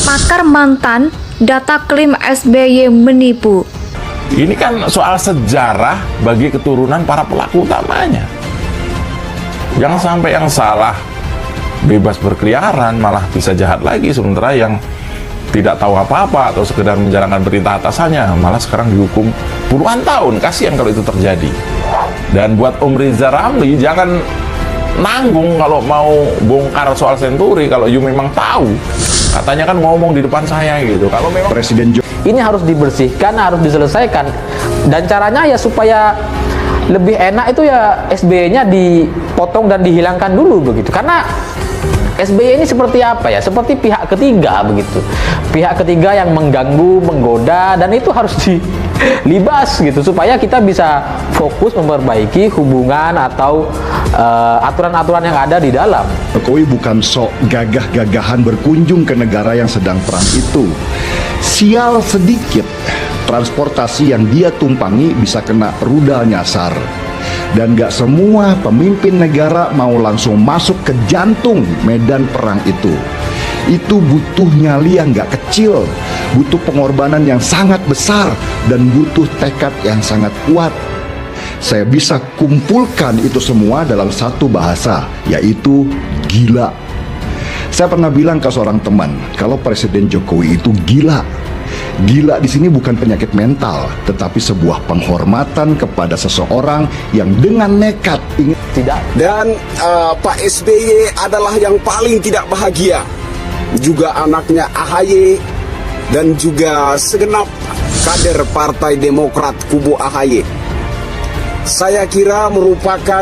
Pakar mantan, data klaim SBY menipu. Ini kan soal sejarah bagi keturunan para pelaku utamanya. Jangan sampai yang salah bebas berkeliaran malah bisa jahat lagi, sementara yang tidak tahu apa-apa atau sekedar menjalankan perintah atasannya malah sekarang dihukum puluhan tahun. Kasihan kalau itu terjadi. Dan buat Om Riza Ramli, jangan nanggung kalau mau bongkar soal Senturi kalau you memang tahu. Katanya kan ngomong di depan saya gitu. Kalau memang Presiden ini harus dibersihkan, harus diselesaikan, dan caranya ya supaya lebih enak itu ya SBY-nya dipotong dan dihilangkan dulu begitu. Karena SBY ini seperti apa ya? Seperti pihak ketiga begitu. Pihak ketiga yang mengganggu, menggoda, dan itu harus dilibas gitu supaya kita bisa fokus memperbaiki hubungan atau aturan-aturan yang ada di dalam. Jokowi bukan sok gagah-gagahan berkunjung ke negara yang sedang perang itu. Sial sedikit, transportasi yang dia tumpangi bisa kena rudal nyasar. Dan gak semua pemimpin negara mau langsung masuk ke jantung medan perang itu. Itu butuh nyali yang gak kecil, butuh pengorbanan yang sangat besar, dan butuh tekad yang sangat kuat. Saya bisa kumpulkan itu semua dalam satu bahasa, yaitu gila. Saya pernah bilang ke seorang teman, kalau Presiden Jokowi itu gila. Gila di sini bukan penyakit mental, tetapi sebuah penghormatan kepada seseorang yang dengan nekat ingin Tidak. Dan Pak SBY adalah yang paling tidak bahagia. Juga anaknya AHY dan juga segenap kader Partai Demokrat kubu AHY. Saya kira merupakan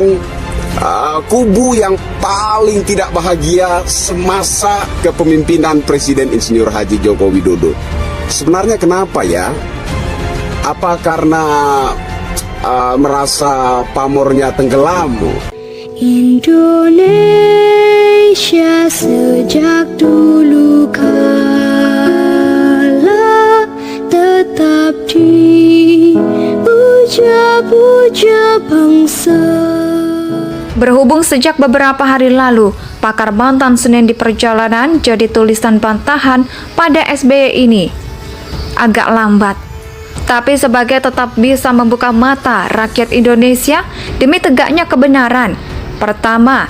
kubu yang paling tidak bahagia semasa kepemimpinan Presiden Insinyur Haji Joko Widodo. Sebenarnya kenapa ya? Apa karena merasa pamornya tenggelam? Indonesia sejak dulu kala tetap dipuja-puja bangsa. Berhubung sejak beberapa hari lalu, pakar mantan Senin di perjalanan jadi tulisan bantahan pada SBY ini agak lambat. Tapi sebagai tetap bisa membuka mata rakyat Indonesia demi tegaknya kebenaran. Pertama,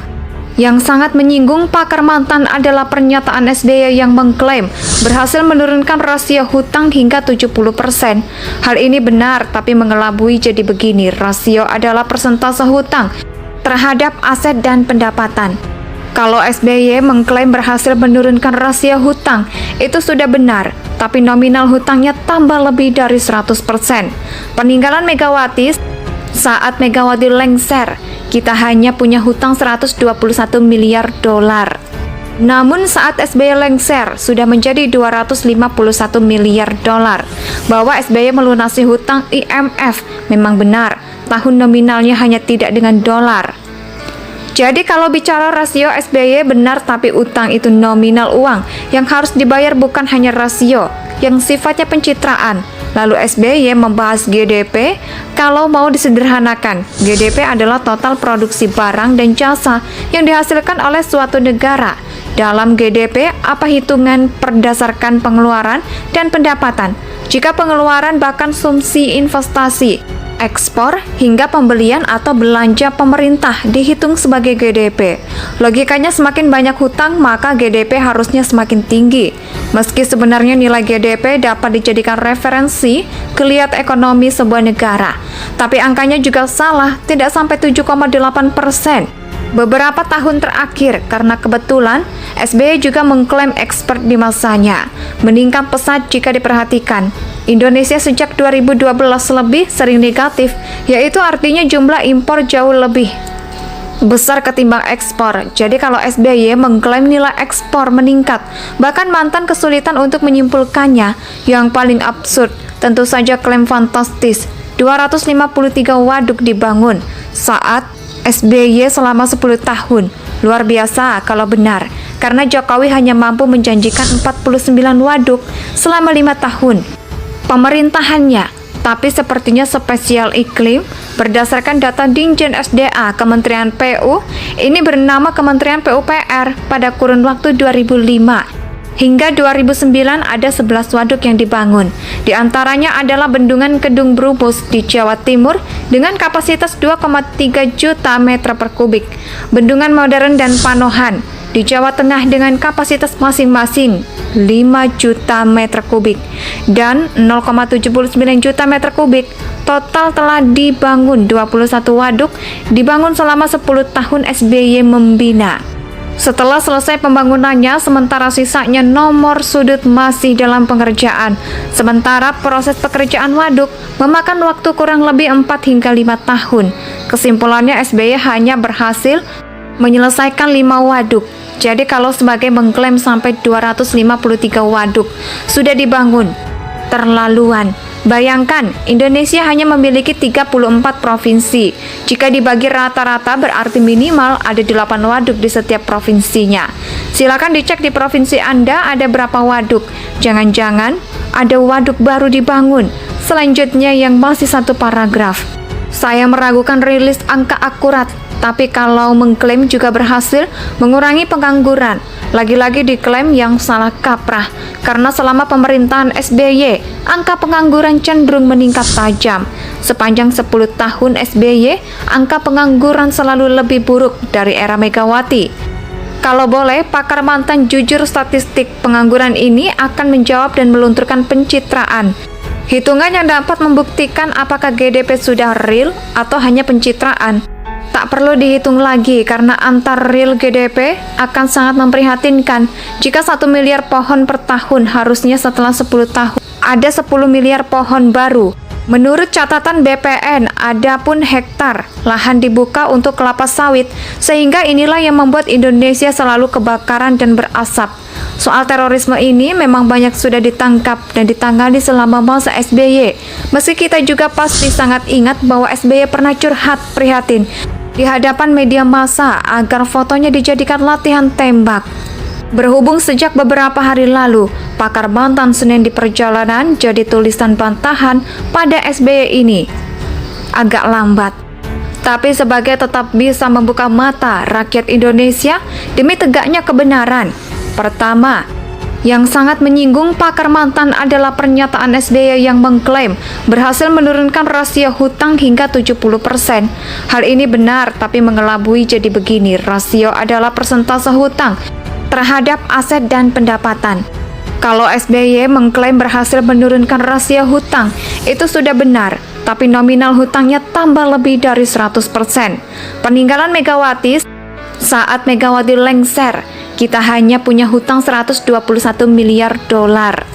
yang sangat menyinggung pakar mantan adalah pernyataan SBY yang mengklaim berhasil menurunkan rasio hutang hingga 70%. Hal ini benar, tapi mengelabui jadi begini. Rasio adalah persentase hutang terhadap aset dan pendapatan. Kalau SBY mengklaim berhasil menurunkan rasio hutang, itu sudah benar, tapi nominal hutangnya tambah lebih dari 100%. Peninggalan Megawati saat Megawati lengser, kita hanya punya hutang 121 miliar dolar. Namun saat SBY lengser sudah menjadi 251 miliar dolar. Bahwa SBY melunasi hutang IMF memang benar, tahun nominalnya hanya tidak dengan dolar. Jadi kalau bicara rasio SBY benar, tapi utang itu nominal uang yang harus dibayar, bukan hanya rasio yang sifatnya pencitraan. Lalu SBY membahas GDP. Kalau mau disederhanakan, GDP adalah total produksi barang dan jasa yang dihasilkan oleh suatu negara. Dalam GDP, apa hitungan berdasarkan pengeluaran dan pendapatan. Jika pengeluaran bahkan konsumsi, investasi, ekspor, hingga pembelian atau belanja pemerintah dihitung sebagai GDP. Logikanya semakin banyak hutang, maka GDP harusnya semakin tinggi. Meski sebenarnya nilai GDP dapat dijadikan referensi geliat ekonomi sebuah negara. Tapi angkanya juga salah, tidak sampai 7,8%. Beberapa tahun terakhir, karena kebetulan SBY juga mengklaim ekspor di masanya meningkat pesat jika diperhatikan. Indonesia sejak 2012 lebih sering negatif, yaitu artinya jumlah impor jauh lebih besar ketimbang ekspor. Jadi kalau SBY mengklaim nilai ekspor meningkat, bahkan mantan kesulitan untuk menyimpulkannya. Yang paling absurd, tentu saja klaim fantastis 253 waduk dibangun saat SBY selama 10 tahun. Luar biasa kalau benar, karena Jokowi hanya mampu menjanjikan 49 waduk selama 5 tahun pemerintahannya. Tapi sepertinya spesial iklim. Berdasarkan data Dinjen SDA Kementerian PU, ini bernama Kementerian PUPR pada kurun waktu 2005 Hingga 2009 ada 11 waduk yang dibangun. Di antaranya adalah Bendungan Kedung Brubus di Jawa Timur dengan kapasitas 2,3 juta meter per kubik, Bendungan Modern dan Panohan di Jawa Tengah dengan kapasitas masing-masing 5 juta meter kubik dan 0,79 juta meter kubik. Total telah dibangun 21 waduk, dibangun selama 10 tahun SBY membina. Setelah selesai pembangunannya, sementara sisanya nomor sudut masih dalam pengerjaan. Sementara proses pekerjaan waduk memakan waktu kurang lebih 4 hingga 5 tahun. Kesimpulannya SBY hanya berhasil menyelesaikan 5 waduk. Jadi kalau sebagai mengklaim sampai 253 waduk sudah dibangun, terlaluan. Bayangkan, Indonesia hanya memiliki 34 provinsi. Jika dibagi rata-rata berarti minimal ada 8 waduk di setiap provinsinya. Silakan dicek di provinsi Anda ada berapa waduk. Jangan-jangan ada waduk baru dibangun. Selanjutnya yang masih satu paragraf. Saya meragukan rilis angka akurat, tapi kalau mengklaim juga berhasil mengurangi pengangguran. Lagi-lagi diklaim yang salah kaprah, karena selama pemerintahan SBY, angka pengangguran cenderung meningkat tajam. Sepanjang 10 tahun SBY, angka pengangguran selalu lebih buruk dari era Megawati. Kalau boleh, pakar mantan jujur statistik pengangguran ini akan menjawab dan melunturkan pencitraan. Hitungan yang dapat membuktikan apakah GDP sudah real atau hanya pencitraan. Tak perlu dihitung lagi karena antar real GDP akan sangat memprihatinkan. Jika 1 miliar pohon per tahun, harusnya setelah 10 tahun ada 10 miliar pohon baru. Menurut catatan BPN, ada pun hektar lahan dibuka untuk kelapa sawit, sehingga inilah yang membuat Indonesia selalu kebakaran dan berasap. Soal terorisme ini memang banyak sudah ditangkap dan ditangani selama masa SBY. Meski kita juga pasti sangat ingat bahwa SBY pernah curhat prihatin di hadapan media massa agar fotonya dijadikan latihan tembak. Berhubung sejak beberapa hari lalu, pakar mantan Senin di perjalanan jadi tulisan bantahan pada SBY ini agak lambat. Tapi sebagai tetap bisa membuka mata rakyat Indonesia demi tegaknya kebenaran. Pertama, yang sangat menyinggung pakar mantan adalah pernyataan SBY yang mengklaim berhasil menurunkan rasio hutang hingga 70%. Hal ini benar, tapi mengelabui jadi begini. Rasio adalah persentase hutang terhadap aset dan pendapatan. Kalau SBY mengklaim berhasil menurunkan rasio hutang, itu sudah benar, tapi nominal hutangnya tambah lebih dari 100%. Peninggalan Megawati saat Megawati lengser, kita hanya punya hutang 121 miliar dolar.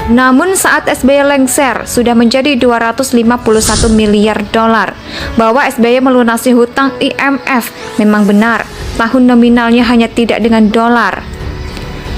Namun saat SBY lengser sudah menjadi 251 miliar dolar. Bahwa SBY melunasi hutang IMF memang benar, tahun nominalnya hanya tidak dengan dolar.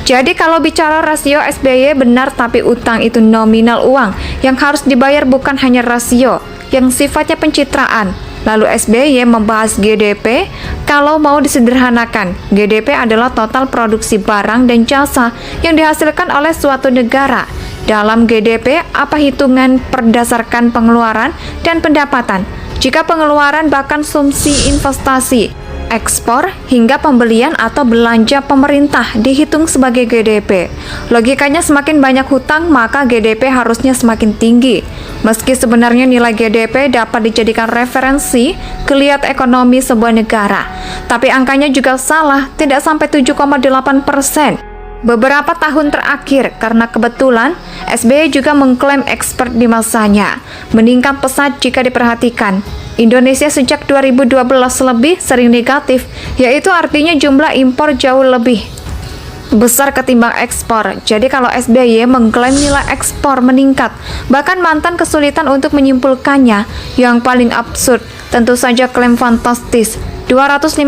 Jadi kalau bicara rasio SBY benar, tapi utang itu nominal uang yang harus dibayar, bukan hanya rasio yang sifatnya pencitraan. Lalu SBY membahas GDP. Kalau mau disederhanakan, GDP adalah total produksi barang dan jasa yang dihasilkan oleh suatu negara. Dalam GDP, apa hitungan berdasarkan pengeluaran dan pendapatan? Jika pengeluaran bahkan konsumsi, investasi, ekspor, hingga pembelian atau belanja pemerintah dihitung sebagai GDP. Logikanya semakin banyak hutang, maka GDP harusnya semakin tinggi. Meski sebenarnya nilai GDP dapat dijadikan referensi geliat ekonomi sebuah negara, tapi angkanya juga salah, tidak sampai 7,8%. Beberapa tahun terakhir, karena kebetulan SBY juga mengklaim ekspor di masanya meningkat pesat jika diperhatikan. Indonesia sejak 2012 lebih sering negatif, yaitu artinya jumlah impor jauh lebih besar ketimbang ekspor. Jadi kalau SBY mengklaim nilai ekspor meningkat, bahkan mantan kesulitan untuk menyimpulkannya. Yang paling absurd, tentu saja klaim fantastis 253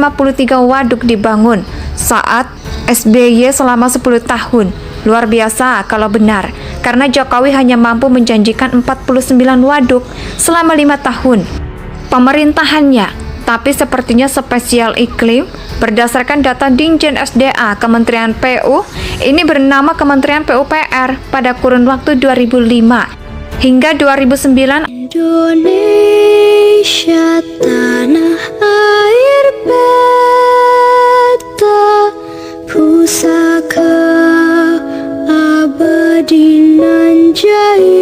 waduk dibangun saat SBY selama 10 tahun. Luar biasa kalau benar, karena Jokowi hanya mampu menjanjikan 49 waduk selama 5 tahun pemerintahannya. Tapi sepertinya spesial iklim. Berdasarkan data Dinjen SDA Kementerian PU, ini bernama Kementerian PUPR pada kurun waktu 2005 hingga 2009. Indonesia tanah air beta pusaka jaya.